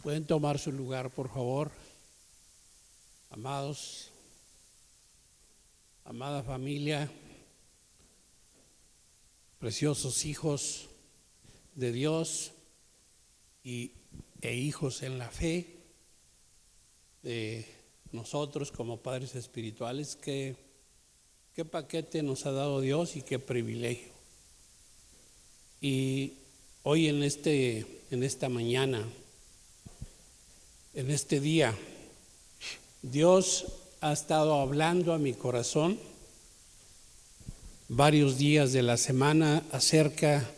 Pueden tomar su lugar, por favor. Amados, amada familia, preciosos hijos de Dios e hijos en la fe de nosotros como padres espirituales. Qué paquete nos ha dado Dios y qué privilegio. Y hoy en esta mañana, en este día, Dios ha estado hablando a mi corazón varios días de la semana acerca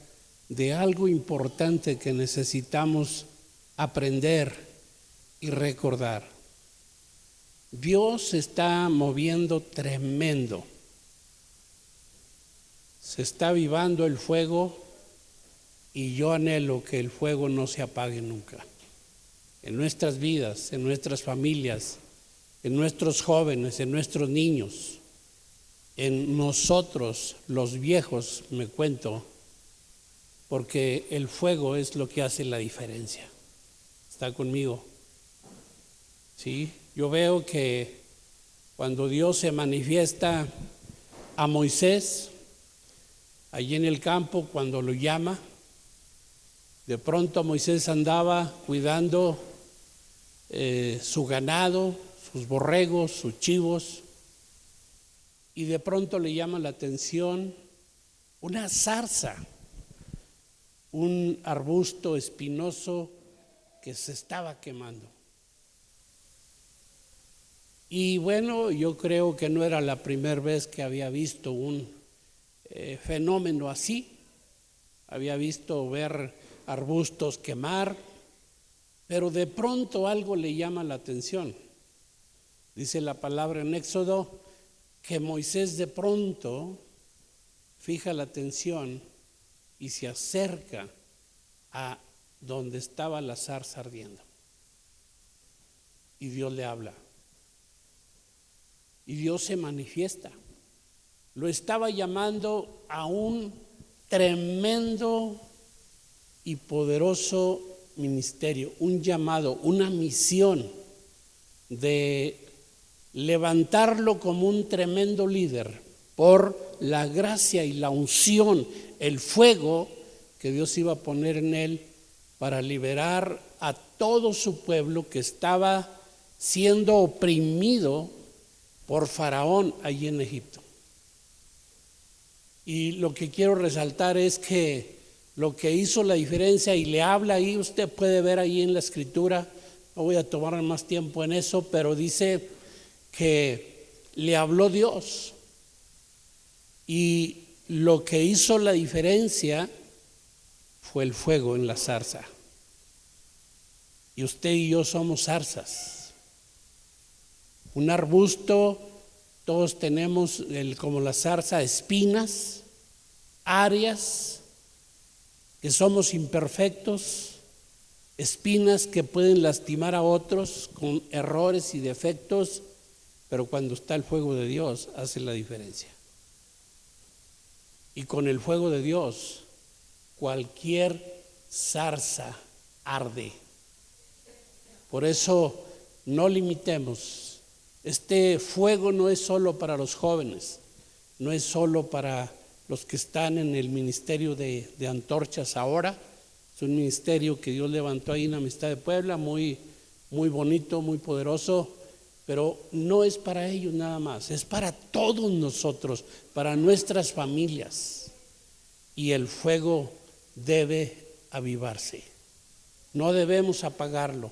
de algo importante que necesitamos aprender y recordar. Dios se está moviendo tremendo. Se está avivando el fuego y yo anhelo que el fuego no se apague nunca. En nuestras vidas, en nuestras familias, en nuestros jóvenes, en nuestros niños, en nosotros los viejos, me cuento, porque el fuego es lo que hace la diferencia. ¿Está conmigo? Sí, yo veo que cuando Dios se manifiesta a Moisés, allí en el campo, cuando lo llama, de pronto Moisés andaba cuidando su ganado, sus borregos, sus chivos, y de pronto le llama la atención una zarza, un arbusto espinoso que se estaba quemando. Y bueno, yo creo que no era la primera vez que había visto un fenómeno así. Había visto ver arbustos quemar, pero de pronto algo le llama la atención. Dice la palabra en Éxodo que Moisés de pronto fija la atención y se acerca a donde estaba la zarza ardiendo. Y Dios le habla. Y Dios se manifiesta. Lo estaba llamando a un tremendo y poderoso ministerio, un llamado, una misión de levantarlo como un tremendo líder por la gracia y la unción, el fuego que Dios iba a poner en él para liberar a todo su pueblo que estaba siendo oprimido por Faraón allí en Egipto. Y lo que quiero resaltar es que lo que hizo la diferencia, y le habla ahí, usted puede ver ahí en la escritura, no voy a tomar más tiempo en eso, pero dice que le habló Dios. Y lo que hizo la diferencia fue el fuego en la zarza. Y usted y yo somos zarzas. Un arbusto, todos tenemos como la zarza, espinas, áreas, que somos imperfectos, espinas que pueden lastimar a otros con errores y defectos, pero cuando está el fuego de Dios hace la diferencia. Y con el fuego de Dios cualquier zarza arde. Por eso no limitemos. Este fuego no es solo para los jóvenes, no es solo para los que están en el ministerio de antorchas ahora. Es un ministerio que Dios levantó ahí en Amistad de Puebla, muy bonito, muy poderoso, pero no es para ellos nada más, es para todos nosotros, para nuestras familias. Y el fuego debe avivarse, no debemos apagarlo.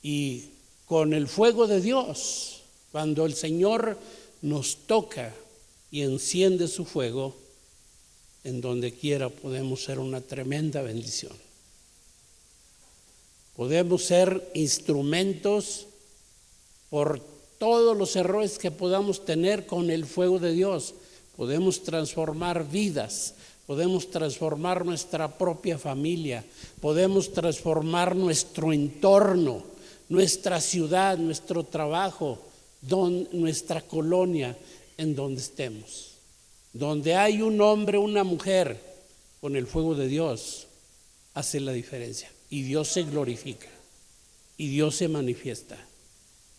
Y con el fuego de Dios, cuando el Señor nos toca y enciende su fuego, en donde quiera podemos ser una tremenda bendición. Podemos ser instrumentos por todos los errores que podamos tener con el fuego de Dios. Podemos transformar vidas, podemos transformar nuestra propia familia, podemos transformar nuestro entorno, nuestra ciudad, nuestro trabajo, nuestra colonia, en donde estemos. Donde hay un hombre, una mujer con el fuego de Dios, hace la diferencia y Dios se glorifica. y Dios se manifiesta.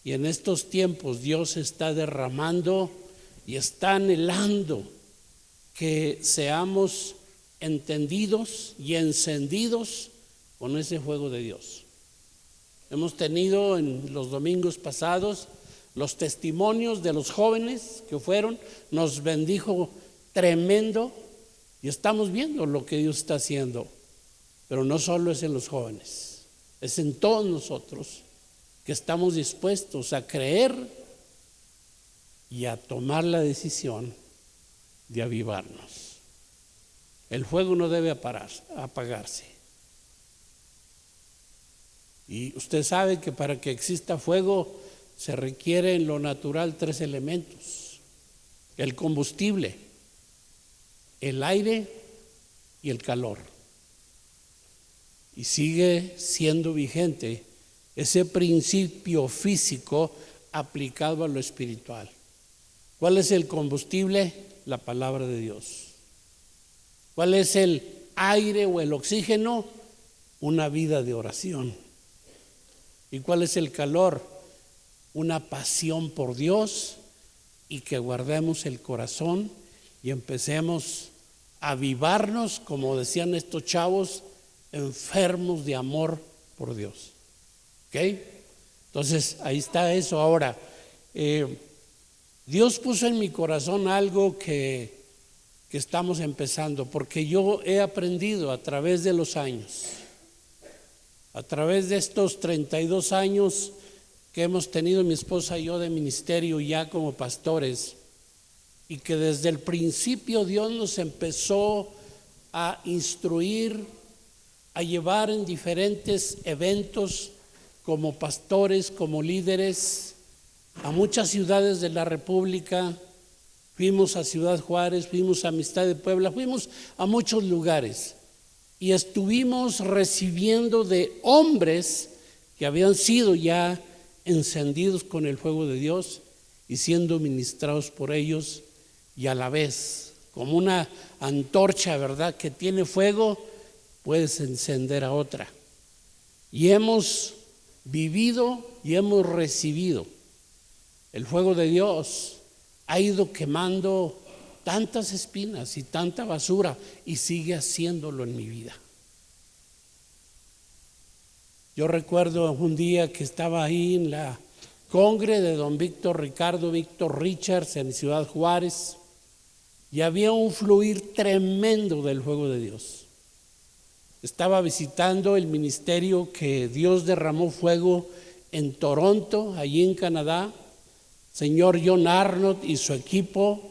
Y en estos tiempos Dios está derramando y está anhelando que seamos entendidos y encendidos con ese fuego de Dios. Hemos tenido en los domingos pasados los testimonios de los jóvenes que fueron, nos bendijo tremendo y estamos viendo lo que Dios está haciendo. Pero no solo es en los jóvenes, es en todos nosotros que estamos dispuestos a creer y a tomar la decisión de avivarnos. El fuego no debe apagarse. Y usted sabe que para que exista fuego se requiere en lo natural 3 elementos: el combustible, el aire y el calor. Y sigue siendo vigente ese principio físico aplicado a lo espiritual. ¿Cuál es el combustible? La palabra de Dios. ¿Cuál es el aire o el oxígeno? Una vida de oración. ¿Y cuál es el calor? Una pasión por Dios, y que guardemos el corazón y empecemos a avivarnos, como decían estos chavos, enfermos de amor por Dios. ¿Ok? Entonces ahí está eso. Ahora, Dios puso en mi corazón algo que estamos empezando, porque yo he aprendido a través de los años, a través de estos 32 años que hemos tenido mi esposa y yo de ministerio ya como pastores, y que desde el principio Dios nos empezó a instruir, a llevar en diferentes eventos como pastores, como líderes, a muchas ciudades de la República. Fuimos a Ciudad Juárez, fuimos a Amistad de Puebla, fuimos a muchos lugares y estuvimos recibiendo de hombres que habían sido ya encendidos con el fuego de Dios y siendo ministrados por ellos, y a la vez, como una antorcha, ¿verdad?, que tiene fuego, puedes encender a otra. Y hemos vivido y hemos recibido el fuego de Dios. Ha ido quemando tantas espinas y tanta basura, y sigue haciéndolo en mi vida. Yo recuerdo un día que estaba ahí en la congre de don Víctor Richards en Ciudad Juárez, y había un fluir tremendo del fuego de Dios. Estaba visitando el ministerio que Dios derramó fuego en Toronto, allí en Canadá. Señor John Arnott y su equipo,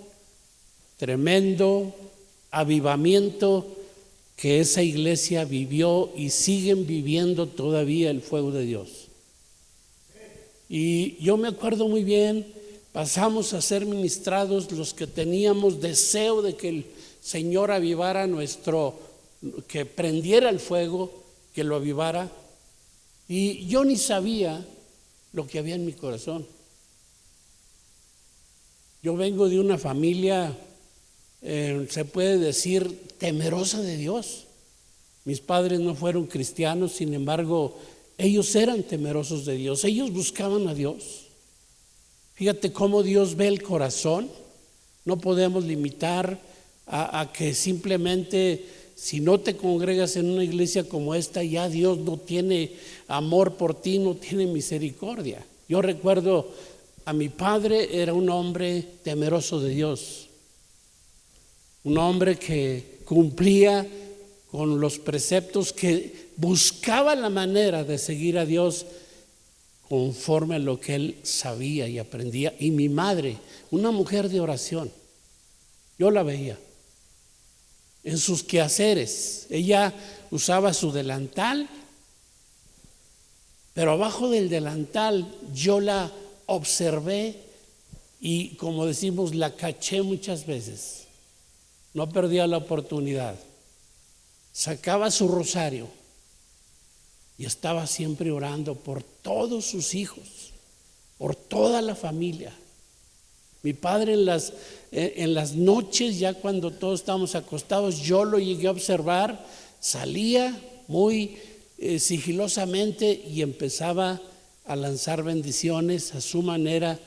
tremendo avivamiento que esa iglesia vivió, y siguen viviendo todavía el fuego de Dios. Y yo me acuerdo muy bien, pasamos a ser ministrados los que teníamos deseo de que el Señor avivara que prendiera el fuego, que lo avivara, y yo ni sabía lo que había en mi corazón. Yo vengo de una familia, se puede decir, temerosa de Dios. Mis padres no fueron cristianos, sin embargo, ellos eran temerosos de Dios, ellos buscaban a Dios. Fíjate cómo Dios ve el corazón. No podemos limitar a que simplemente, si no te congregas en una iglesia como esta, ya Dios no tiene amor por ti, no tiene misericordia. Yo recuerdo a mi padre, era un hombre temeroso de Dios, un hombre que cumplía con los preceptos, que buscaba la manera de seguir a Dios conforme a lo que él sabía y aprendía. Y mi madre, una mujer de oración, yo la veía en sus quehaceres. Ella usaba su delantal, pero abajo del delantal yo la observé y, como decimos, la caché muchas veces. No perdía la oportunidad. Sacaba su rosario y estaba siempre orando por todos sus hijos, por toda la familia. Mi padre en las noches, ya cuando todos estábamos acostados, yo lo llegué a observar, salía muy sigilosamente y empezaba a lanzar bendiciones a su manera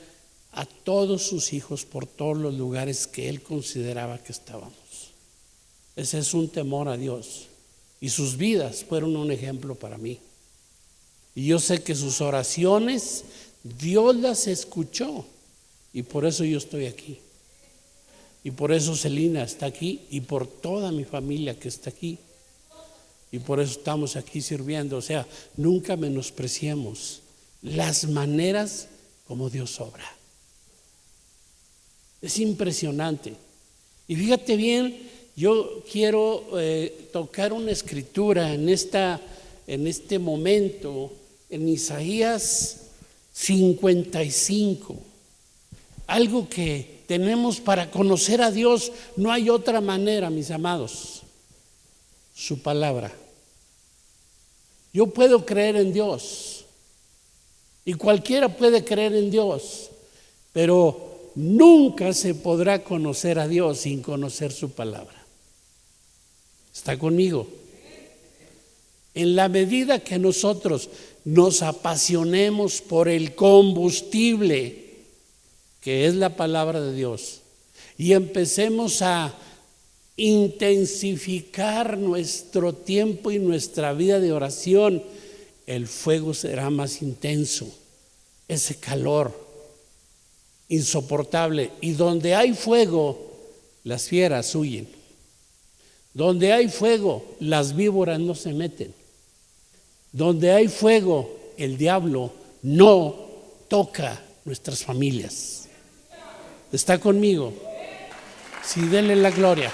a todos sus hijos por todos los lugares que él consideraba que estábamos. Ese es un temor a Dios. Y sus vidas fueron un ejemplo para mí. Y yo sé que sus oraciones Dios las escuchó. Y por eso yo estoy aquí. Y por eso Celina está aquí. Y por toda mi familia que está aquí. Y por eso estamos aquí sirviendo. O sea, nunca menospreciemos las maneras como Dios obra. Es impresionante. Y fíjate bien, yo quiero tocar una escritura en este momento, en Isaías 55. Algo que tenemos para conocer a Dios, no hay otra manera, mis amados. Su palabra. Yo puedo creer en Dios. Y cualquiera puede creer en Dios. Pero nunca se podrá conocer a Dios sin conocer su palabra. ¿Está conmigo? En la medida que nosotros nos apasionemos por el combustible que es la palabra de Dios y empecemos a intensificar nuestro tiempo y nuestra vida de oración, el fuego será más intenso, ese calor insoportable. Y donde hay fuego, las fieras huyen. Donde hay fuego, las víboras no se meten. Donde hay fuego, el diablo no toca nuestras familias. ¿Está conmigo? Sí, denle la gloria.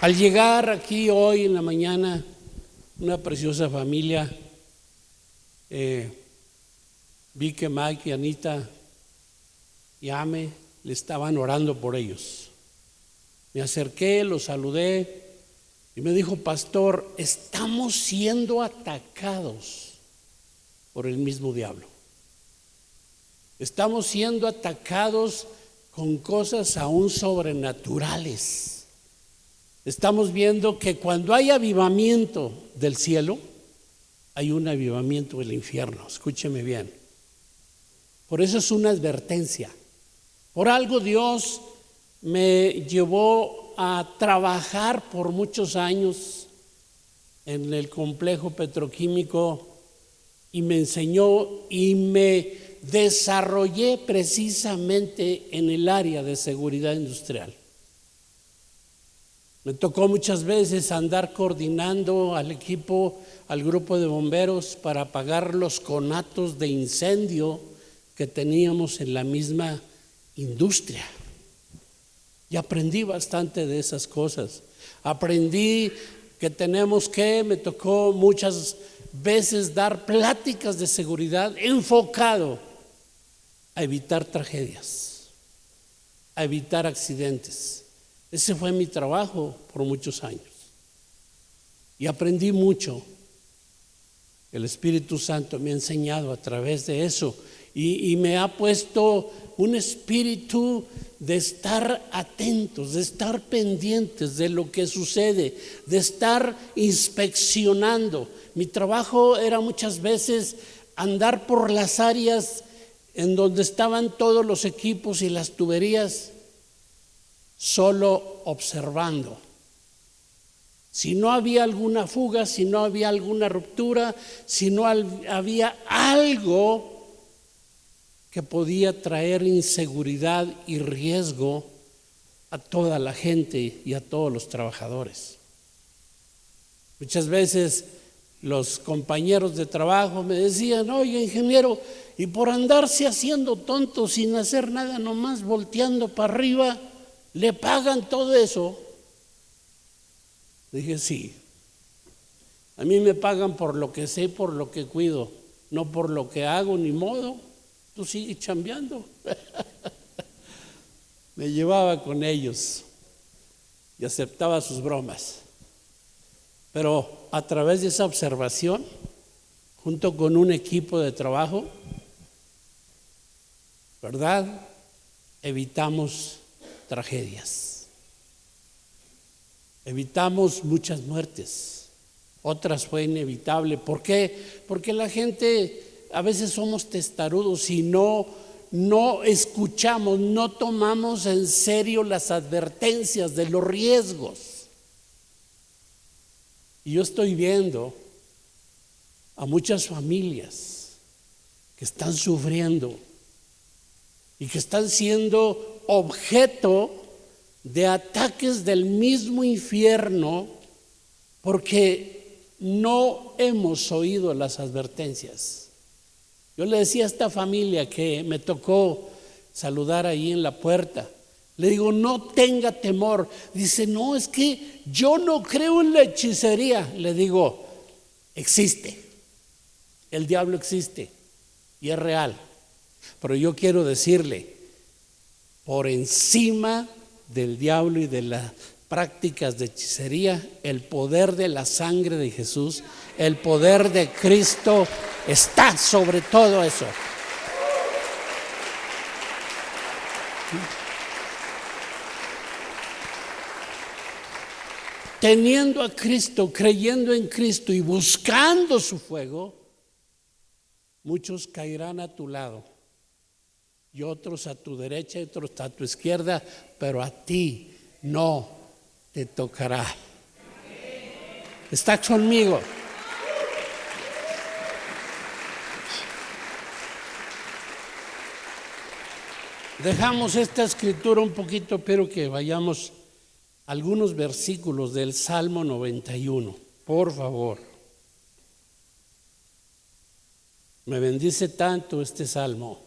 Al llegar aquí hoy en la mañana, una preciosa familia, vi que Mike y Anita y Ame le estaban orando por ellos. Me acerqué, los saludé y me dijo: pastor, estamos siendo atacados por el mismo diablo. Estamos siendo atacados con cosas aún sobrenaturales. Estamos viendo que cuando hay avivamiento del cielo, hay un avivamiento del infierno. Escúcheme bien. Por eso es una advertencia. Por algo Dios me llevó a trabajar por muchos años en el complejo petroquímico y me enseñó y me desarrollé precisamente en el área de seguridad industrial. Me tocó muchas veces andar coordinando al equipo, al grupo de bomberos para apagar los conatos de incendio que teníamos en la misma industria. Y aprendí bastante de esas cosas. Aprendí que me tocó muchas veces dar pláticas de seguridad enfocado a evitar tragedias, a evitar accidentes. Ese fue mi trabajo por muchos años. Y aprendí mucho. El Espíritu Santo me ha enseñado a través de eso y me ha puesto un espíritu de estar atentos, de estar pendientes de lo que sucede, de estar inspeccionando. Mi trabajo era muchas veces andar por las áreas en donde estaban todos los equipos y las tuberías, solo observando. Si no había alguna fuga, si no había alguna ruptura, si no había algo que podía traer inseguridad y riesgo a toda la gente y a todos los trabajadores. Muchas veces los compañeros de trabajo me decían: oye, ingeniero, y por andarse haciendo tonto sin hacer nada, nomás volteando para arriba, ¿le pagan todo eso? Dije: sí, a mí me pagan por lo que sé, por lo que cuido, no por lo que hago, ni modo, tú sigues chambeando. Me llevaba con ellos y aceptaba sus bromas, pero a través de esa observación, junto con un equipo de trabajo, ¿verdad? evitamos tragedias, evitamos muchas muertes, otras fue inevitable. ¿Por qué? Porque la gente, a veces somos testarudos y no escuchamos, no tomamos en serio las advertencias de los riesgos. Y yo estoy viendo a muchas familias que están sufriendo y que están siendo objeto de ataques del mismo infierno porque no hemos oído las advertencias. Yo le decía a esta familia que me tocó saludar ahí en la puerta, le digo, no tenga temor. Dice, no, es que yo no creo en la hechicería. Le digo, existe, el diablo existe y es real. Pero yo quiero decirle, por encima del diablo y de las prácticas de hechicería, el poder de la sangre de Jesús, el poder de Cristo está sobre todo eso. Teniendo a Cristo, creyendo en Cristo y buscando su fuego, muchos caerán a tu lado y otros a tu derecha y otros a tu izquierda, pero a ti no te tocará. ¿Estás conmigo? Dejamos esta escritura un poquito, pero que vayamos a algunos versículos del Salmo 91, por favor. Me bendice tanto este salmo.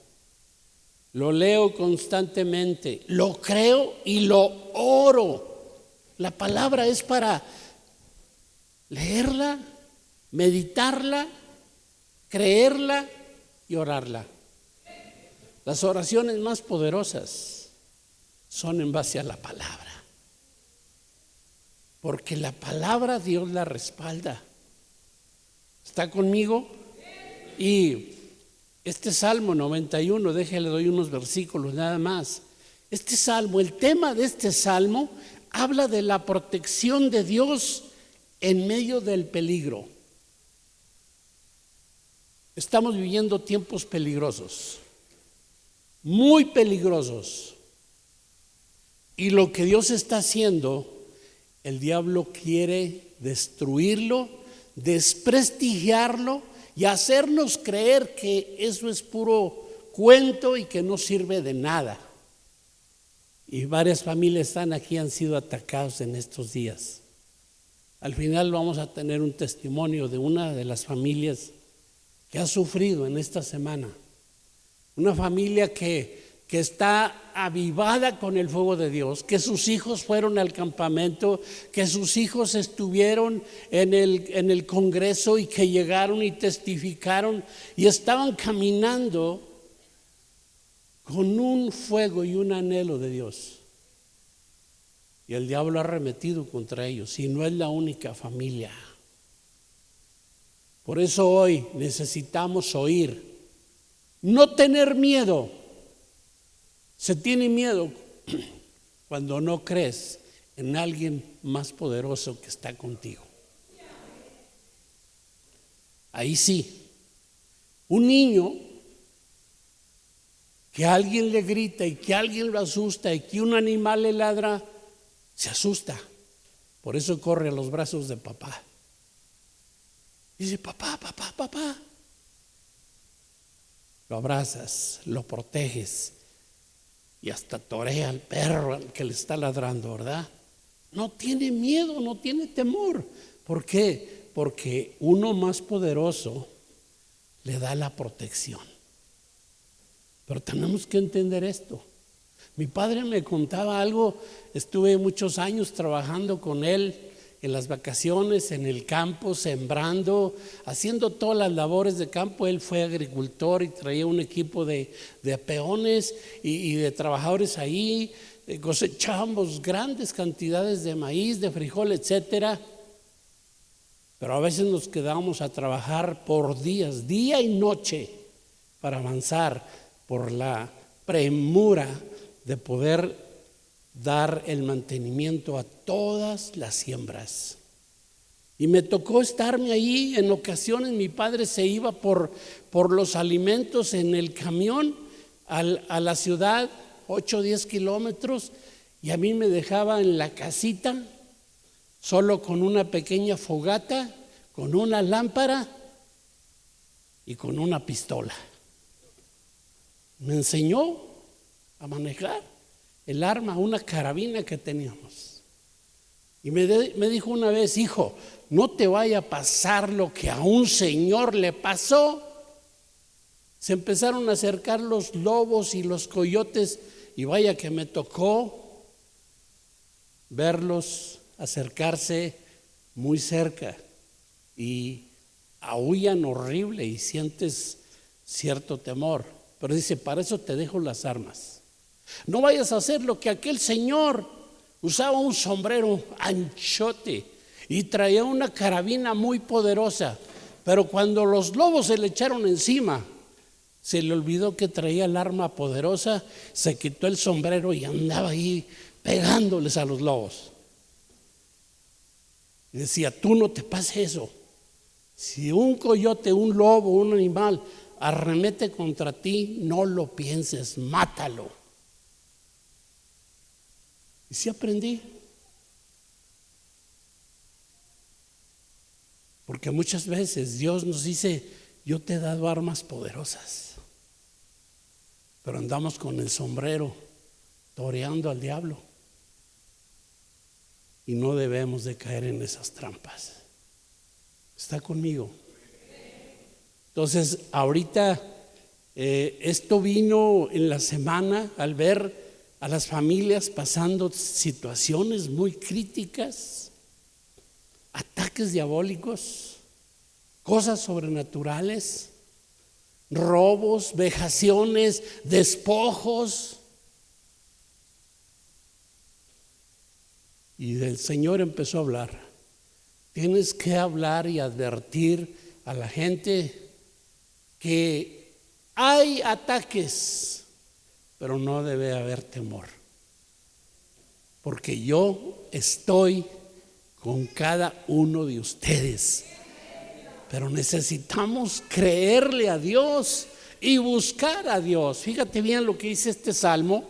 Lo leo constantemente, lo creo y lo oro. La palabra es para leerla, meditarla, creerla y orarla. Las oraciones más poderosas son en base a la palabra, porque la palabra Dios la respalda. ¿Está conmigo? Y este Salmo 91, déjale, doy unos versículos nada más. Este salmo, el tema de este salmo habla de la protección de Dios en medio del peligro. Estamos viviendo tiempos peligrosos, muy peligrosos. Y lo que Dios está haciendo, el diablo quiere destruirlo, desprestigiarlo y hacernos creer que eso es puro cuento y que no sirve de nada. Y varias familias están aquí, han sido atacados en estos días. Al final vamos a tener un testimonio de una de las familias que ha sufrido en esta semana. Una familia que está avivada con el fuego de Dios, que sus hijos fueron al campamento, que sus hijos estuvieron en el congreso y que llegaron y testificaron y estaban caminando con un fuego y un anhelo de Dios. Y el diablo ha arremetido contra ellos y no es la única familia. Por eso hoy necesitamos oír, no tener miedo. Se tiene miedo cuando no crees en alguien más poderoso que está contigo. Ahí sí, un niño que alguien le grita y que alguien lo asusta y que un animal le ladra, se asusta. Por eso corre a los brazos de papá. Dice, papá, papá, papá. Lo abrazas, lo proteges. Y hasta torea al perro al que le está ladrando, ¿verdad? No tiene miedo, no tiene temor. ¿Por qué? Porque uno más poderoso le da la protección. Pero tenemos que entender esto. Mi padre me contaba algo, estuve muchos años trabajando con él en las vacaciones, en el campo, sembrando, haciendo todas las labores de campo. Él fue agricultor y traía un equipo de peones y de trabajadores ahí. Cosechábamos grandes cantidades de maíz, de frijol, etcétera. Pero a veces nos quedábamos a trabajar por días, día y noche, para avanzar por la premura de poder dar el mantenimiento a todas las siembras. Y me tocó estarme ahí. En ocasiones mi padre se iba por los alimentos en el camión a la ciudad, 8 o 10 kilómetros, y a mí me dejaba en la casita, solo con una pequeña fogata, con una lámpara y con una pistola. Me enseñó a manejar el arma, una carabina que teníamos. Y me dijo una vez: hijo, no te vaya a pasar lo que a un señor le pasó. Se empezaron a acercar los lobos y los coyotes, y vaya que me tocó verlos acercarse muy cerca, y aúllan horrible y sientes cierto temor. Pero dice: para eso te dejo las armas. No vayas a hacer lo que aquel señor usaba, un sombrero anchote y traía una carabina muy poderosa, pero cuando los lobos se le echaron encima, se le olvidó que traía el arma poderosa, se quitó el sombrero y andaba ahí pegándoles a los lobos. Y decía: tú no te pases eso. Si un coyote, un lobo, un animal arremete contra ti, no lo pienses, mátalo. Y sí aprendí. Porque muchas veces Dios nos dice: yo te he dado armas poderosas, pero andamos con el sombrero toreando al diablo, y no debemos de caer en esas trampas. ¿Está conmigo? Entonces, ahorita esto vino en la semana al ver a las familias pasando situaciones muy críticas, ataques diabólicos, cosas sobrenaturales, robos, vejaciones, despojos. Y el Señor empezó a hablar: tienes que hablar y advertir a la gente que hay ataques, pero no debe haber temor, porque yo estoy con cada uno de ustedes. Pero necesitamos creerle a Dios y buscar a Dios. Fíjate bien lo que dice este salmo,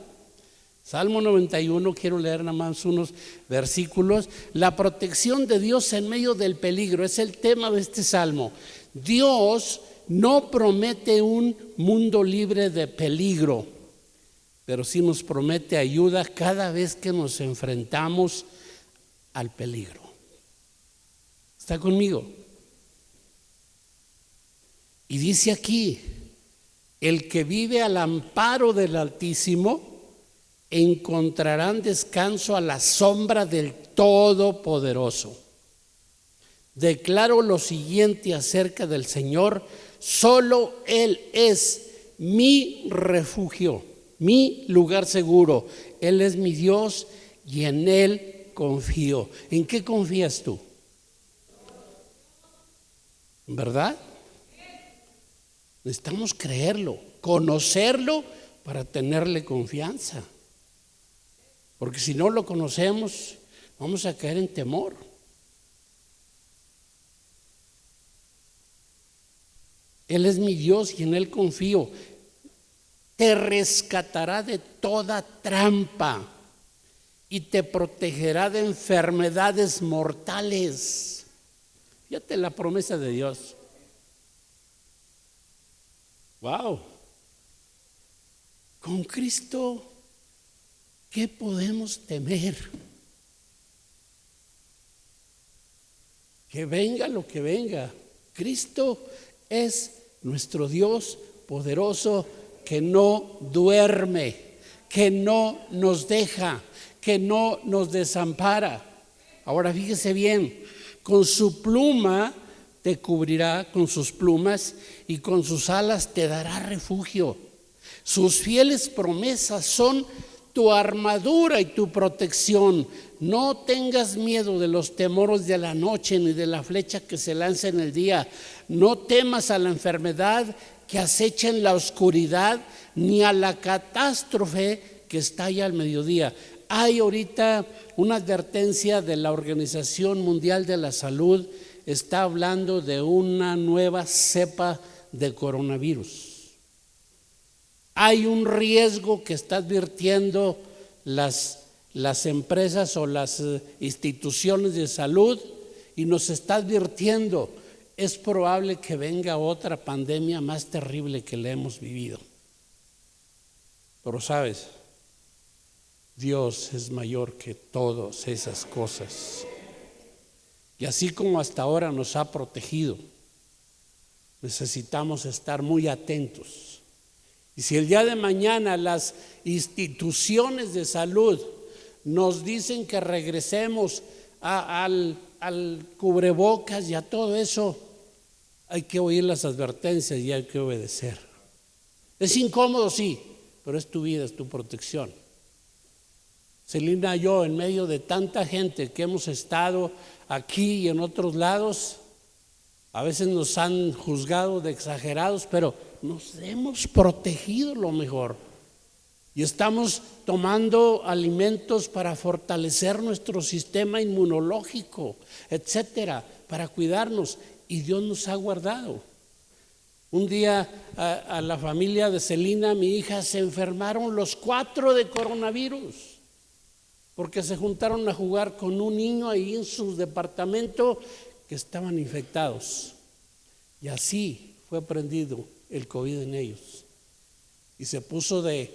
Salmo 91. Quiero leer nada más unos versículos. La protección de Dios en medio del peligro es el tema de este salmo. Dios no promete un mundo libre de peligro, pero sí nos promete ayuda cada vez que nos enfrentamos al peligro. ¿Está conmigo? Y dice aquí: el que vive al amparo del Altísimo encontrarán descanso a la sombra del Todopoderoso. Declaro lo siguiente acerca del Señor: solo Él es mi refugio, mi lugar seguro. Él es mi Dios y en Él confío. ¿En qué confías tú? ¿Verdad? Necesitamos creerlo, conocerlo para tenerle confianza. Porque si no lo conocemos, vamos a caer en temor. Él es mi Dios y en Él confío. Te rescatará de toda trampa y te protegerá de enfermedades mortales. Fíjate la promesa de Dios. Wow. Con Cristo, ¿qué podemos temer? Que venga lo que venga, Cristo es nuestro Dios poderoso, que no duerme, que no nos deja, que no nos desampara. Ahora fíjese bien: con su pluma te cubrirá, con sus plumas, y con sus alas te dará refugio. Sus fieles promesas son tu armadura y tu protección. No tengas miedo de los temores de la noche, ni de la flecha que se lanza en el día. No temas a la enfermedad que acecha en la oscuridad, ni a la catástrofe que que está ya al mediodía. Hay ahorita una advertencia de la Organización Mundial de la Salud, está hablando de una nueva cepa de coronavirus. Hay un riesgo que está advirtiendo las empresas o las instituciones de salud y nos está advirtiendo, es probable que venga otra pandemia más terrible que la hemos vivido. Pero sabes, Dios es mayor que todas esas cosas. Y así como hasta ahora nos ha protegido, necesitamos estar muy atentos. Y si el día de mañana las instituciones de salud nos dicen que regresemos al cubrebocas y a todo eso, hay que oír las advertencias y hay que obedecer. Es incómodo, sí, pero es tu vida, es tu protección. Celina y yo, en medio de tanta gente que hemos estado aquí y en otros lados, a veces nos han juzgado de exagerados, pero nos hemos protegido lo mejor. Y estamos tomando alimentos para fortalecer nuestro sistema inmunológico, etcétera, para cuidarnos. Y Dios nos ha guardado. Un día a la familia de Celina, mi hija, se enfermaron los 4 de coronavirus, porque se juntaron a jugar con un niño ahí en su departamento que estaban infectados. Y así fue prendido el COVID en ellos. Y se puso de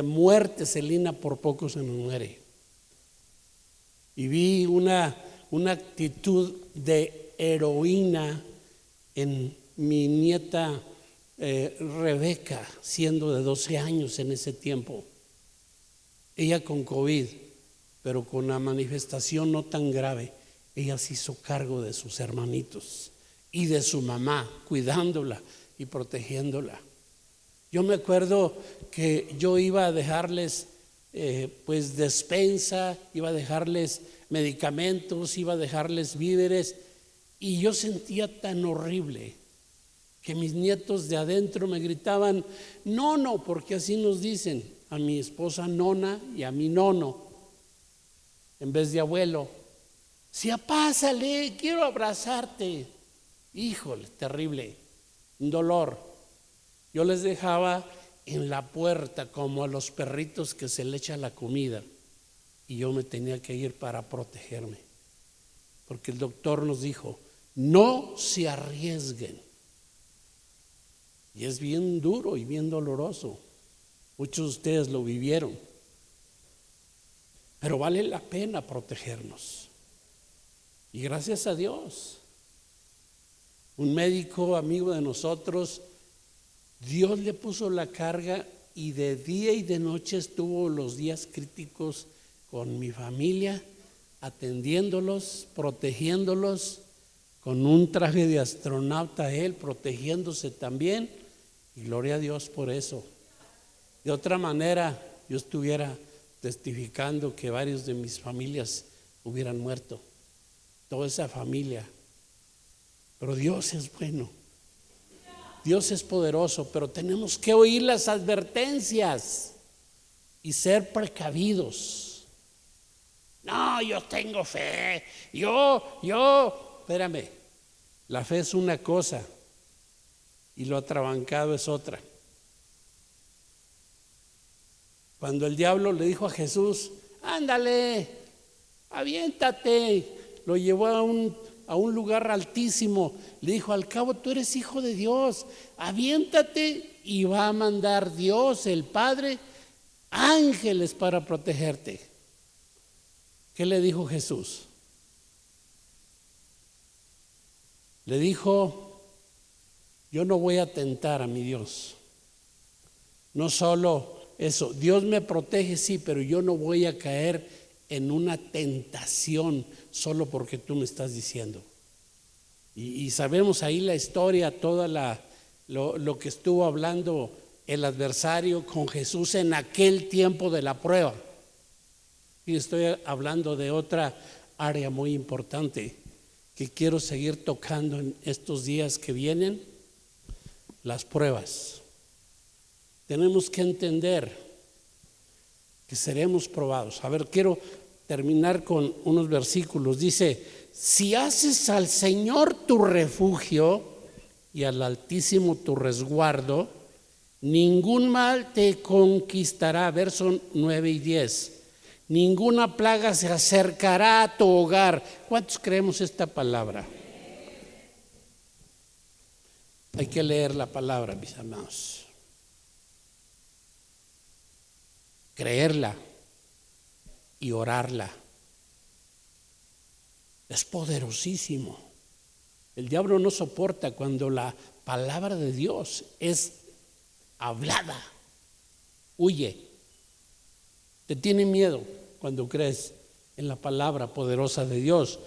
muerte Celina, por poco se nos muere. Y vi una actitud de heroína en mi nieta Rebeca, siendo de 12 años en ese tiempo. Ella con COVID, pero con una manifestación no tan grave. Ella se hizo cargo de sus hermanitos y de su mamá, cuidándola y protegiéndola. Yo me acuerdo que yo iba a dejarles pues despensa, iba a dejarles medicamentos, iba a dejarles víveres, y yo sentía tan horrible que mis nietos de adentro me gritaban, nono, porque así nos dicen a mi esposa nona y a mi nono, en vez de abuelo. Sí, pásale, quiero abrazarte. Híjole, terrible, un dolor. Yo les dejaba en la puerta como a los perritos que se le echa la comida, y yo me tenía que ir para protegerme, porque el doctor nos dijo, no se arriesguen. Y es bien duro y bien doloroso. Muchos de ustedes lo vivieron. Pero vale la pena protegernos. Y gracias a Dios, un médico amigo de nosotros, Dios le puso la carga y de día y de noche estuvo los días críticos con mi familia, atendiéndolos, protegiéndolos, con un traje de astronauta él, protegiéndose también, y gloria a Dios por eso. De otra manera, yo estuviera testificando que varios de mis familias hubieran muerto, toda esa familia. Pero Dios es bueno, Dios es poderoso, pero tenemos que oír las advertencias y ser precavidos. No, yo tengo fe, espérame, la fe es una cosa y lo atrabancado es otra. Cuando el diablo le dijo a Jesús, ándale, aviéntate, lo llevó a un lugar altísimo, le dijo, al cabo tú eres hijo de Dios, aviéntate y va a mandar Dios, el Padre, ángeles para protegerte. ¿Qué le dijo Jesús? Le dijo, yo no voy a tentar a mi Dios. No solo eso, Dios me protege, sí, pero yo no voy a caer en una tentación solo porque tú me estás diciendo. Y sabemos ahí la historia, toda lo que estuvo hablando el adversario con Jesús en aquel tiempo de la prueba. Y estoy hablando de otra área muy importante que quiero seguir tocando en estos días que vienen, las pruebas. Tenemos que entender que seremos probados. A ver, quiero terminar con unos versículos. Dice, si haces al Señor tu refugio y al Altísimo tu resguardo, ningún mal te conquistará. Versos 9 y 10. Ninguna plaga se acercará a tu hogar. ¿Cuántos creemos esta palabra? Hay que leer la palabra, mis amados. Creerla y orarla. Es poderosísimo. El diablo no soporta cuando la palabra de Dios es hablada. Huye. Te tiene miedo cuando crees en la palabra poderosa de Dios.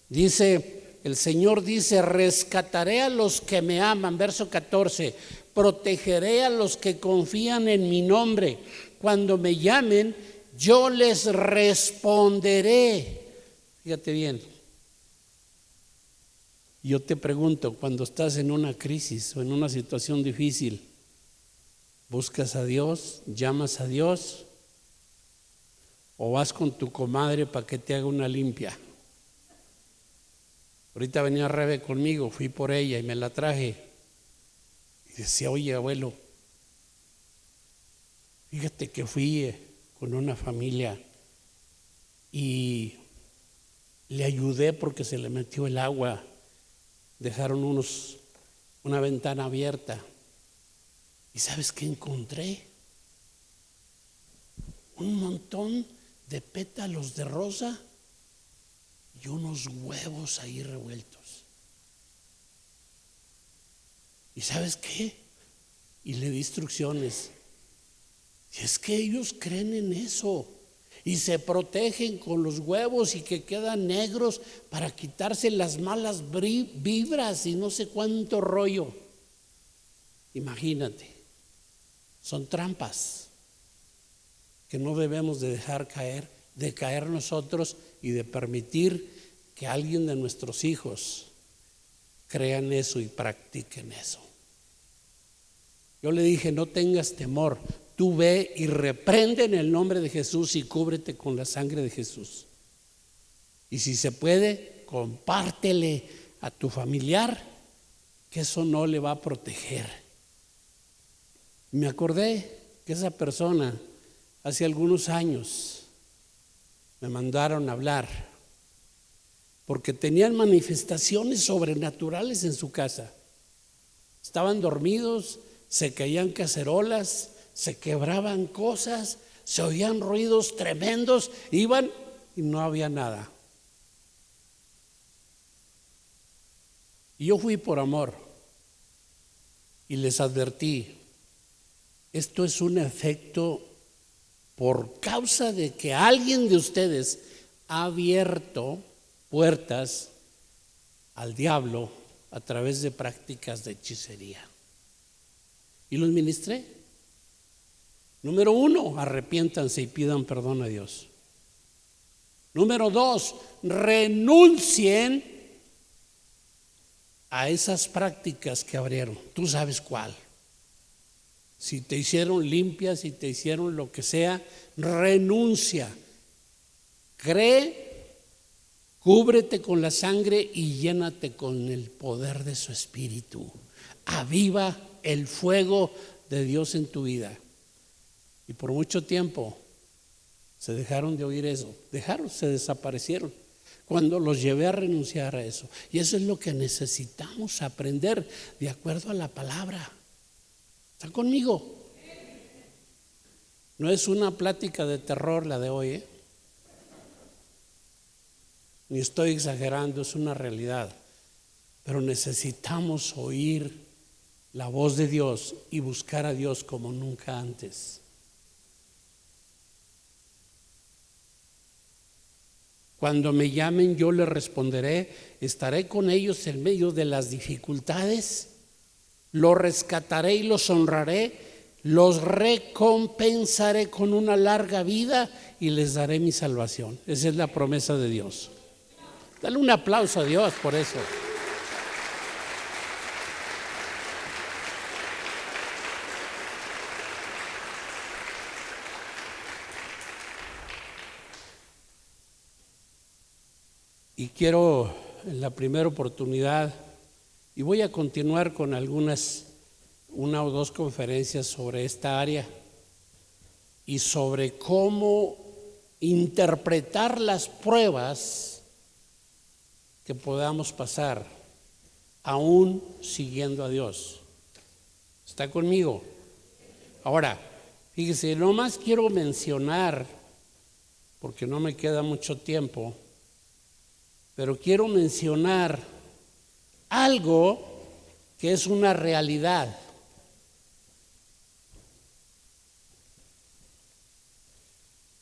Dice, el Señor dice, rescataré a los que me aman. Verso 14, protegeré a los que confían en mi nombre. Cuando me llamen, yo les responderé. Fíjate bien. Yo te pregunto, cuando estás en una crisis o en una situación difícil, ¿buscas a Dios? ¿Llamas a Dios? ¿O vas con tu comadre para que te haga una limpia? Ahorita venía Rebe conmigo, fui por ella y me la traje. Y decía, oye, abuelo, fíjate que fui con una familia y le ayudé porque se le metió el agua. Dejaron una ventana abierta. ¿Y sabes qué encontré? Un montón de pétalos de rosa y unos huevos ahí revueltos. ¿Y sabes qué? Y le di instrucciones. Y es que ellos creen en eso y se protegen con los huevos y que quedan negros para quitarse las malas vibras y no sé cuánto rollo. Imagínate, son trampas que no debemos de dejar caer, de caer nosotros y de permitir que alguien de nuestros hijos crean eso y practiquen eso. Yo le dije, no tengas temor, tú ve y reprende en el nombre de Jesús y cúbrete con la sangre de Jesús. Y si se puede, compártele a tu familiar que eso no le va a proteger. Me acordé que esa persona hace algunos años me mandaron a hablar porque tenían manifestaciones sobrenaturales en su casa. Estaban dormidos, se caían cacerolas, se quebraban cosas, se oían ruidos tremendos, iban y no había nada. Y yo fui por amor y les advertí, esto es un efecto por causa de que alguien de ustedes ha abierto puertas al diablo a través de prácticas de hechicería. Y los ministré. Número 1, arrepiéntanse y pidan perdón a Dios. Número 2, renuncien a esas prácticas que abrieron. Tú sabes cuál. Si te hicieron limpia, si te hicieron lo que sea, renuncia. Cree, cúbrete con la sangre y llénate con el poder de su espíritu. Aviva el fuego de Dios en tu vida. Y por mucho tiempo se dejaron de oír eso, se desaparecieron cuando los llevé a renunciar a eso. Y eso es lo que necesitamos aprender de acuerdo a la palabra. ¿Están conmigo? No es una plática de terror la de hoy, ni estoy exagerando, es una realidad. Pero necesitamos oír la voz de Dios y buscar a Dios como nunca antes. Cuando me llamen, yo les responderé, estaré con ellos en medio de las dificultades, los rescataré y los honraré, los recompensaré con una larga vida y les daré mi salvación. Esa es la promesa de Dios. Dale un aplauso a Dios por eso. Y quiero en la primera oportunidad, y voy a continuar con una o dos conferencias sobre esta área y sobre cómo interpretar las pruebas que podamos pasar aún siguiendo a Dios. ¿Está conmigo? Ahora, fíjese, nomás quiero mencionar, porque no me queda mucho tiempo, pero quiero mencionar algo que es una realidad.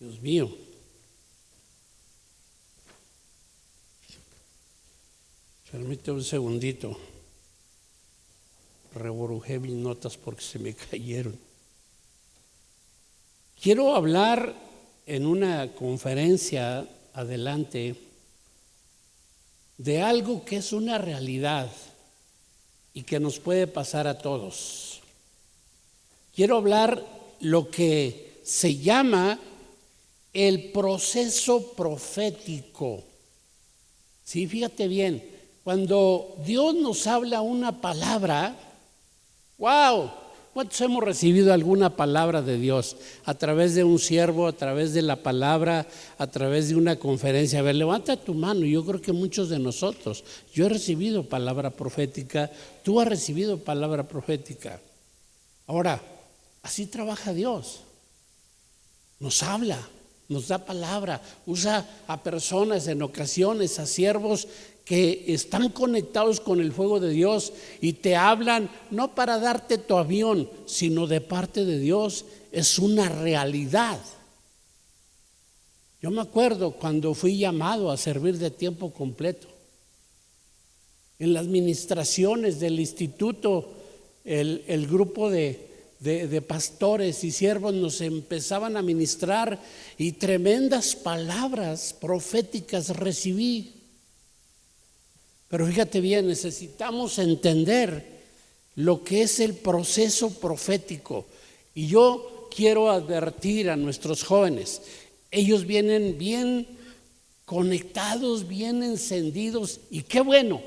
Dios mío. Permítame un segundito. Reborujé mis notas porque se me cayeron. Quiero hablar en una conferencia adelante de algo que es una realidad y que nos puede pasar a todos. Quiero hablar lo que se llama el proceso profético. Sí, fíjate bien, cuando Dios nos habla una palabra, ¡wow! ¿Cuántos hemos recibido alguna palabra de Dios a través de un siervo, a través de la palabra, a través de una conferencia? A ver, levanta tu mano. Yo creo que muchos de nosotros, yo he recibido palabra profética, tú has recibido palabra profética. Ahora, así trabaja Dios. Nos habla, nos da palabra, usa a personas en ocasiones, a siervos que están conectados con el fuego de Dios y te hablan no para darte tu avión, sino de parte de Dios. Es una realidad. Yo me acuerdo cuando fui llamado a servir de tiempo completo. En las ministraciones del instituto, el grupo de pastores y siervos nos empezaban a ministrar y tremendas palabras proféticas recibí. Pero fíjate bien, necesitamos entender lo que es el proceso profético. Y yo quiero advertir a nuestros jóvenes, ellos vienen bien conectados, bien encendidos, y qué bueno.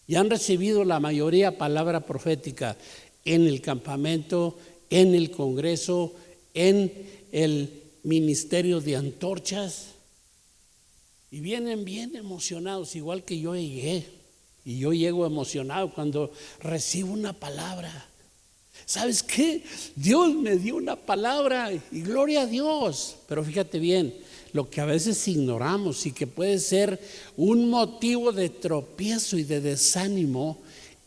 Y han recibido la mayoría palabra profética en el campamento, en el congreso, en el ministerio de antorchas. Y vienen bien emocionados, igual que yo llegué. Y yo llego emocionado cuando recibo una palabra. ¿Sabes qué? Dios me dio una palabra y gloria a Dios. Pero fíjate bien, lo que a veces ignoramos y que puede ser un motivo de tropiezo y de desánimo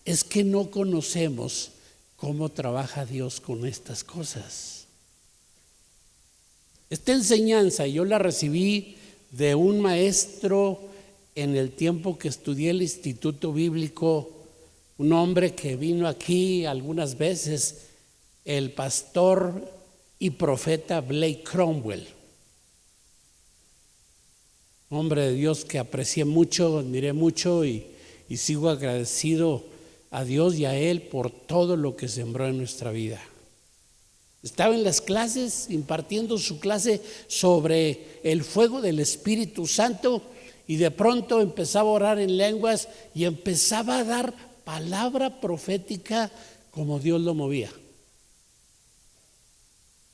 es que no conocemos cómo trabaja Dios con estas cosas. Esta enseñanza yo la recibí de un maestro en el tiempo que estudié el Instituto Bíblico, un hombre que vino aquí algunas veces, el pastor y profeta Blake Cromwell. Hombre de Dios que aprecié mucho, admiré mucho y sigo agradecido a Dios y a Él por todo lo que sembró en nuestra vida. Estaba en las clases impartiendo su clase sobre el fuego del Espíritu Santo y de pronto empezaba a orar en lenguas y empezaba a dar palabra profética como Dios lo movía.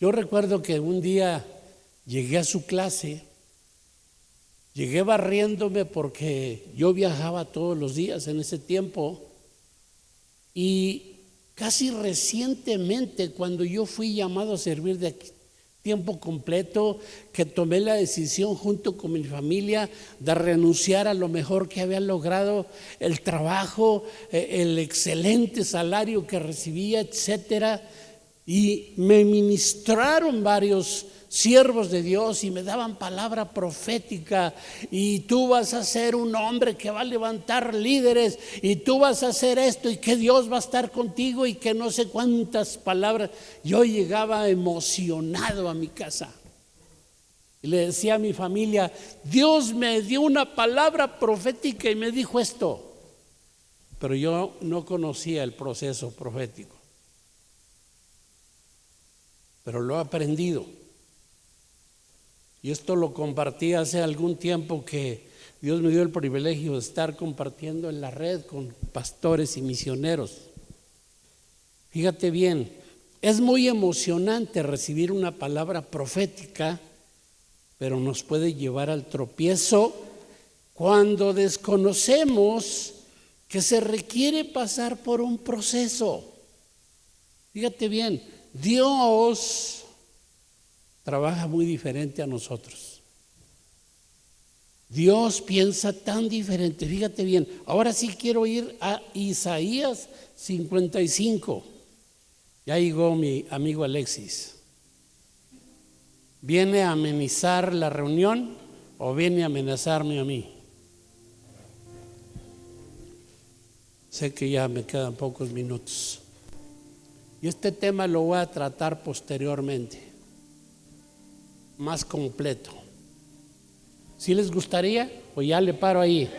Yo recuerdo que un día llegué a su clase, llegué barriéndome porque yo viajaba todos los días en ese tiempo y casi recientemente, cuando yo fui llamado a servir de tiempo completo, que tomé la decisión junto con mi familia de renunciar a lo mejor que había logrado, el trabajo, el excelente salario que recibía, etcétera, y me ministraron varios siervos de Dios y me daban palabra profética, y tú vas a ser un hombre que va a levantar líderes, y tú vas a hacer esto, y que Dios va a estar contigo, y que no sé cuántas palabras. Yo llegaba emocionado a mi casa y le decía a mi familia: Dios me dio una palabra profética y me dijo esto. Pero yo no conocía el proceso profético, pero lo he aprendido. Y esto lo compartí hace algún tiempo, que Dios me dio el privilegio de estar compartiendo en la red con pastores y misioneros. Fíjate bien, es muy emocionante recibir una palabra profética, pero nos puede llevar al tropiezo cuando desconocemos que se requiere pasar por un proceso. Fíjate bien, Dios trabaja muy diferente a nosotros. Dios piensa tan diferente. Fíjate bien, ahora sí quiero ir a Isaías 55. Ya llegó mi amigo Alexis. ¿Viene a amenizar la reunión o viene a amenazarme a mí? Sé que ya me quedan pocos minutos. Y este tema lo voy a tratar posteriormente, más completo. ¿Sí les gustaría? O ya le paro ahí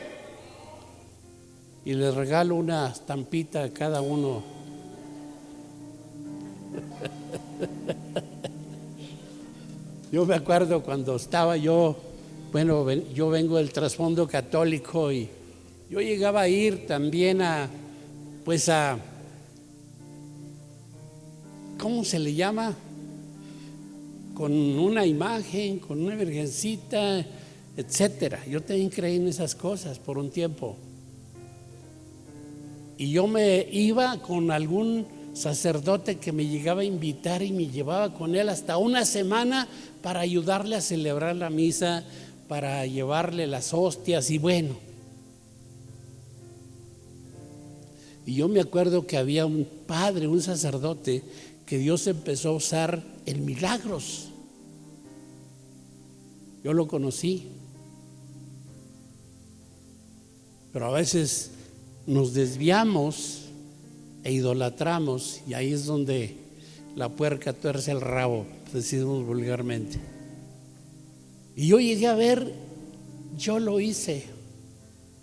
y les regalo una estampita a cada uno. Yo me acuerdo cuando estaba yo vengo del trasfondo católico y yo llegaba a ir también ¿cómo se le llama? Con una imagen, con una virgencita, etcétera. Yo también creí en esas cosas por un tiempo. Y yo me iba con algún sacerdote que me llegaba a invitar y me llevaba con él hasta una semana para ayudarle a celebrar la misa, para llevarle las hostias y bueno. Y yo me acuerdo que había un padre, un sacerdote, que Dios empezó a usar en milagros. Yo lo conocí. Pero a veces nos desviamos e idolatramos y ahí es donde la puerca tuerce el rabo, decimos vulgarmente. Y yo llegué a ver, yo lo hice.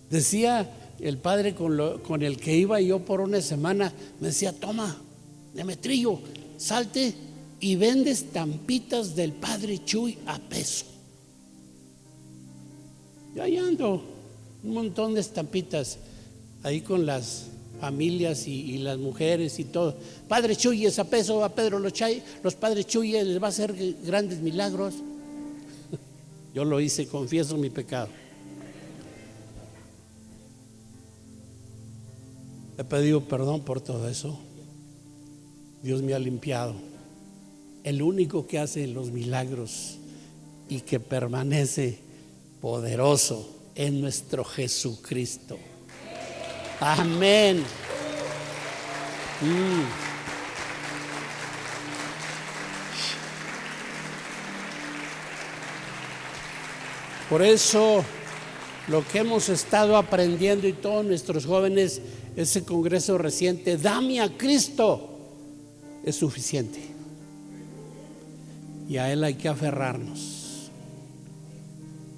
Decía el padre con el que iba yo por una semana, me decía: toma, Demetrio, salte y vende estampitas del padre Chuy a peso. Y ahí ando, un montón de estampitas ahí con las familias y las mujeres y todo. Padre Chuy es a peso, a Pedro los padres Chuy les va a hacer grandes milagros. Yo lo hice, confieso mi pecado. He pedido perdón por todo eso. Dios me ha limpiado. El único que hace los milagros y que permanece poderoso es nuestro Jesucristo. Amén. Por eso lo que hemos estado aprendiendo y todos nuestros jóvenes, ese congreso reciente, dame a Cristo, es suficiente. Y a Él hay que aferrarnos.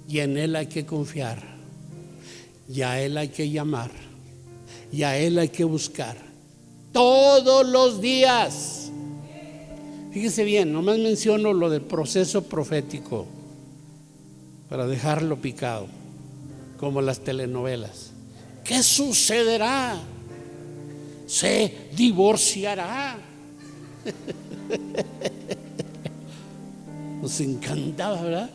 Y en Él hay que confiar. Y a Él hay que llamar. Y a Él hay que buscar todos los días. Fíjese bien, nomás menciono lo del proceso profético para dejarlo picado, como las telenovelas. ¿Qué sucederá? Se divorciará. Nos encantaba, ¿verdad?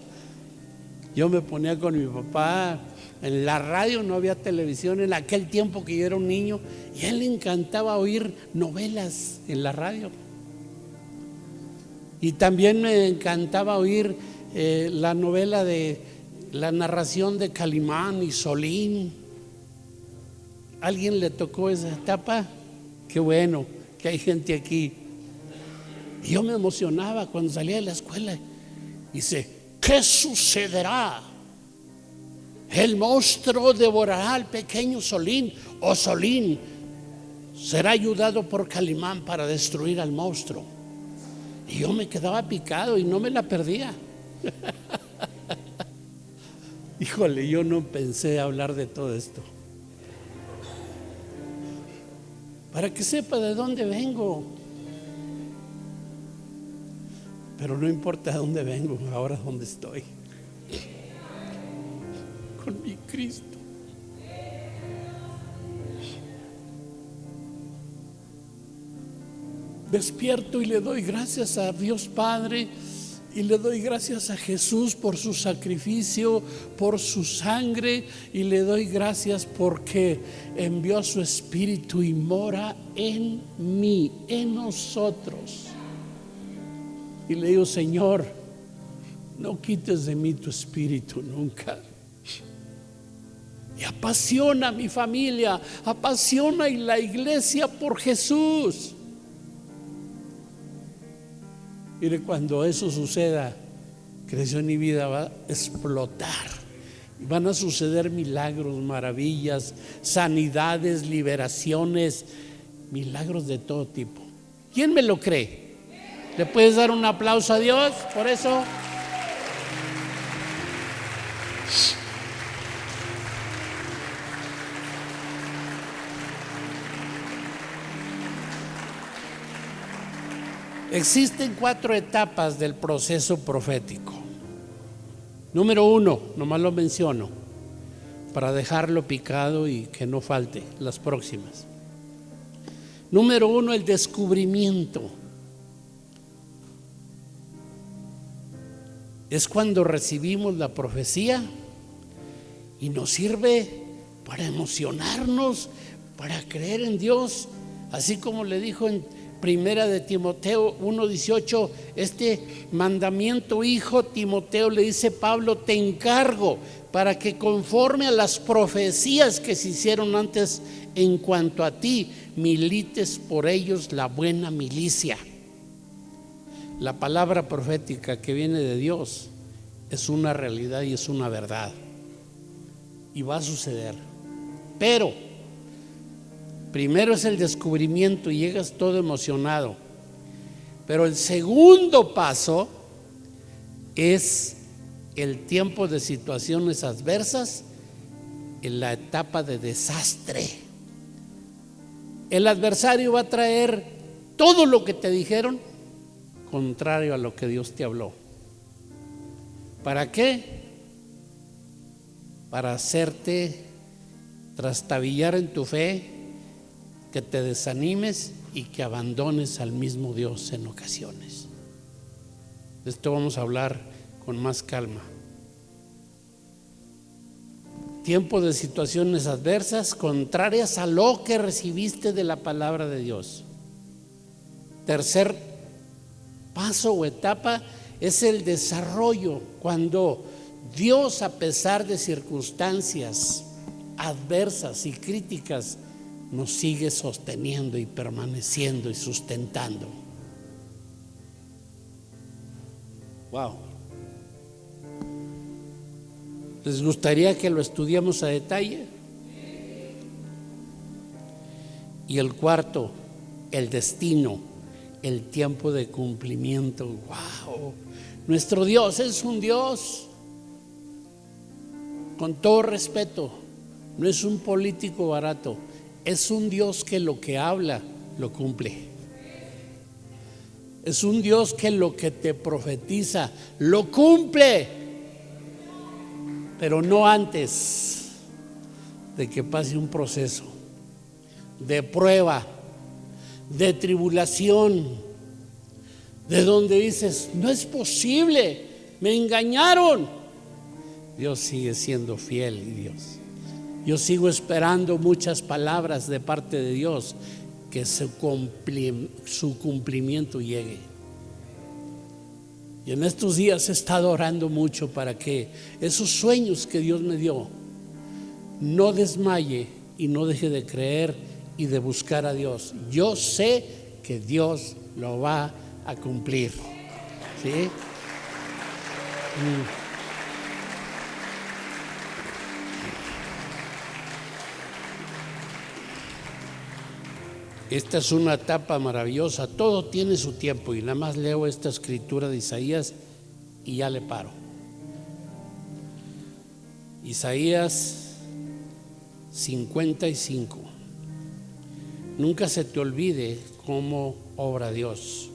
Yo me ponía con mi papá en la radio, no había televisión en aquel tiempo que yo era un niño, y a él le encantaba oír novelas en la radio. Y también me encantaba oír la novela de la narración de Calimán y Solín. ¿Alguien le tocó esa etapa? Qué bueno que hay gente aquí. Y yo me emocionaba cuando salía de la escuela. Dice: ¿qué sucederá? El monstruo devorará al pequeño Solín, o Solín será ayudado por Calimán para destruir al monstruo. Y yo me quedaba picado y no me la perdía. Híjole, yo no pensé hablar de todo esto. Para que sepa de dónde vengo. Pero no importa de dónde vengo, ahora dónde estoy. con mi Cristo. Despierto y le doy gracias a Dios Padre y le doy gracias a Jesús por su sacrificio, por su sangre, y le doy gracias porque envió a su Espíritu y mora en mí, en nosotros. Y le digo: Señor, no quites de mí tu Espíritu nunca. Y apasiona a mi familia, apasiona y la iglesia por Jesús. Mire, cuando eso suceda, Creación y Vida va a explotar. Van a suceder milagros, maravillas, sanidades, liberaciones, milagros de todo tipo. ¿Quién me lo cree? ¿Le puedes dar un aplauso a Dios por eso? Existen 4 etapas del proceso profético. Número 1, nomás lo menciono para dejarlo picado y que no falte las próximas. Número 1, el descubrimiento. Es cuando recibimos la profecía y nos sirve para emocionarnos, para creer en Dios, así como le dijo en Primera de Timoteo 1:18, este mandamiento, hijo Timoteo, le dice Pablo: te encargo para que conforme a las profecías que se hicieron antes en cuanto a ti, milites por ellos la buena milicia. La palabra profética que viene de Dios es una realidad y es una verdad, y va a suceder. Pero primero es el descubrimiento y llegas todo emocionado. Pero el segundo paso es el tiempo de situaciones adversas, en la etapa de desastre. El adversario va a traer todo lo que te dijeron contrario a lo que Dios te habló. ¿Para qué? Para hacerte trastabillar en tu fe, que te desanimes y que abandones al mismo Dios en ocasiones. De esto vamos a hablar con más calma. Tiempo de situaciones adversas contrarias a lo que recibiste de la palabra de Dios. Tercer paso o etapa es el desarrollo, cuando Dios, a pesar de circunstancias adversas y críticas, nos sigue sosteniendo y permaneciendo y sustentando. Wow. ¿Les gustaría que lo estudiemos a detalle? Y el cuarto, el destino, el tiempo de cumplimiento. Wow. Nuestro Dios es un Dios, con todo respeto, no es un político barato. Es un Dios que lo que habla lo cumple. Es un Dios que lo que te profetiza lo cumple, pero no antes de que pase un proceso de prueba, de tribulación, de donde dices: no es posible, me engañaron. Dios sigue siendo fiel y Dios. Yo sigo esperando muchas palabras de parte de Dios, que su cumplimiento llegue. Y en estos días he estado orando mucho para que esos sueños que Dios me dio no desmaye y no deje de creer y de buscar a Dios. Yo sé que Dios lo va a cumplir. ¿Sí? Esta es una etapa maravillosa, todo tiene su tiempo, y nada más leo esta escritura de Isaías y ya le paro. Isaías 55. Nunca se te olvide cómo obra Dios.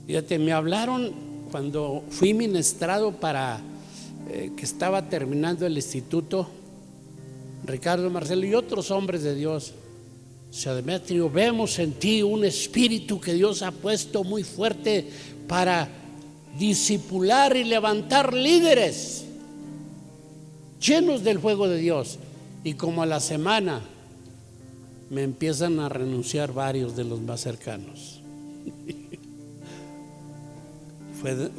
Fíjate, me hablaron cuando fui ministrado para que estaba terminando el instituto, Ricardo Marcelo y otros hombres de Dios. O sea, Demetrio, vemos en ti un espíritu que Dios ha puesto muy fuerte para discipular y levantar líderes llenos del fuego de Dios. Y como a la semana me empiezan a renunciar varios de los más cercanos.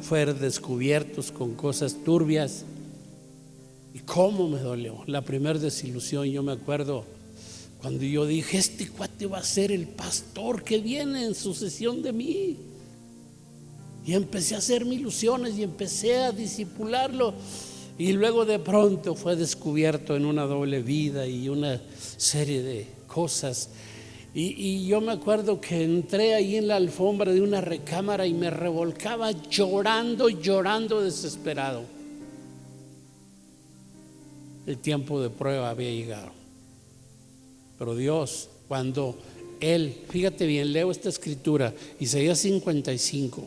Fueron descubiertos con cosas turbias. Y cómo me dolió la primera desilusión. Yo me acuerdo cuando yo dije, este cuate va a ser el pastor que viene en sucesión de mí. Y empecé a hacerme ilusiones y empecé a discipularlo. Y luego de pronto fue descubierto en una doble vida y una serie de cosas. Y yo me acuerdo que entré ahí en la alfombra de una recámara y me revolcaba llorando desesperado. El tiempo de prueba había llegado. Pero Dios, cuando Él, fíjate bien, leo esta escritura, Isaías 55.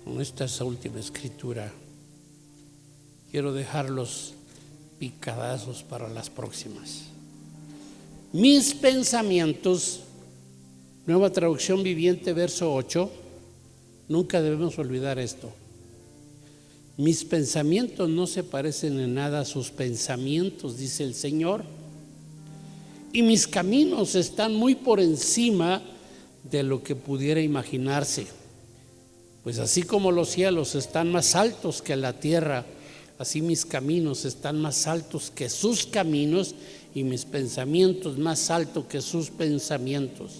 Con esta última escritura quiero dejar los picadazos para las próximas. Mis pensamientos, Nueva Traducción Viviente, verso 8. Nunca debemos olvidar esto. Mis pensamientos no se parecen en nada a sus pensamientos, dice el Señor. Y mis caminos están muy por encima de lo que pudiera imaginarse. Pues así como los cielos están más altos que la tierra, así mis caminos están más altos que sus caminos y mis pensamientos más altos que sus pensamientos.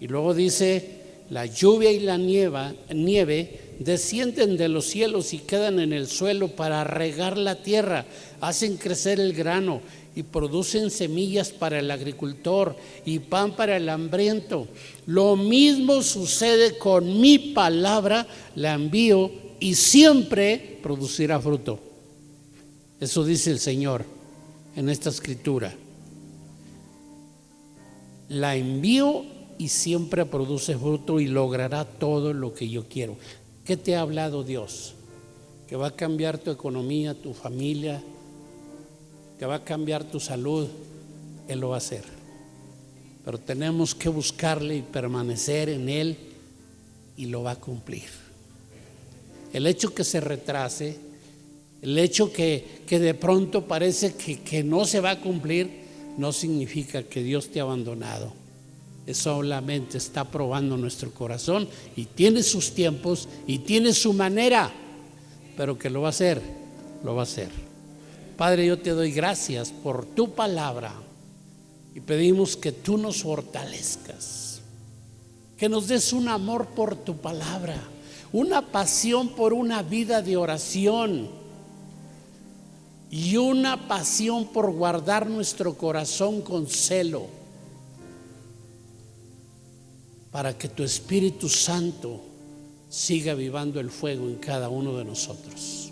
Y luego dice, la lluvia y la nieve descienden de los cielos y quedan en el suelo para regar la tierra, hacen crecer el grano y producen semillas para el agricultor y pan para el hambriento. Lo mismo sucede con mi palabra, la envío y siempre producirá fruto. Eso dice el Señor en esta escritura. La envío y siempre produce fruto y logrará todo lo que yo quiero. ¿Qué te ha hablado Dios? Que va a cambiar tu economía, tu familia, que va a cambiar tu salud. Él lo va a hacer. Pero tenemos que buscarle y permanecer en Él y lo va a cumplir. El hecho que se retrase, el hecho que de pronto parece que no se va a cumplir, no significa que Dios te ha abandonado. Eso solamente está probando nuestro corazón y tiene sus tiempos y tiene su manera, pero que lo va a hacer, lo va a hacer. Padre, yo te doy gracias por tu palabra y pedimos que tú nos fortalezcas, que nos des un amor por tu palabra, una pasión por una vida de oración y una pasión por guardar nuestro corazón con celo, para que tu Espíritu Santo siga avivando el fuego en cada uno de nosotros,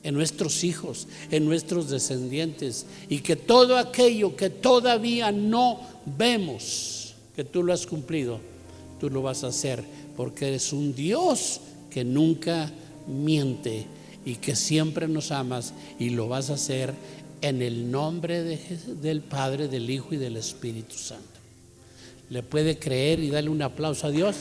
en nuestros hijos, en nuestros descendientes, y que todo aquello que todavía no vemos, que tú lo has cumplido, tú lo vas a hacer, porque eres un Dios que nunca miente y que siempre nos amas, y lo vas a hacer en el nombre del Padre, del Hijo y del Espíritu Santo. ¿Le puede creer y darle un aplauso a Dios?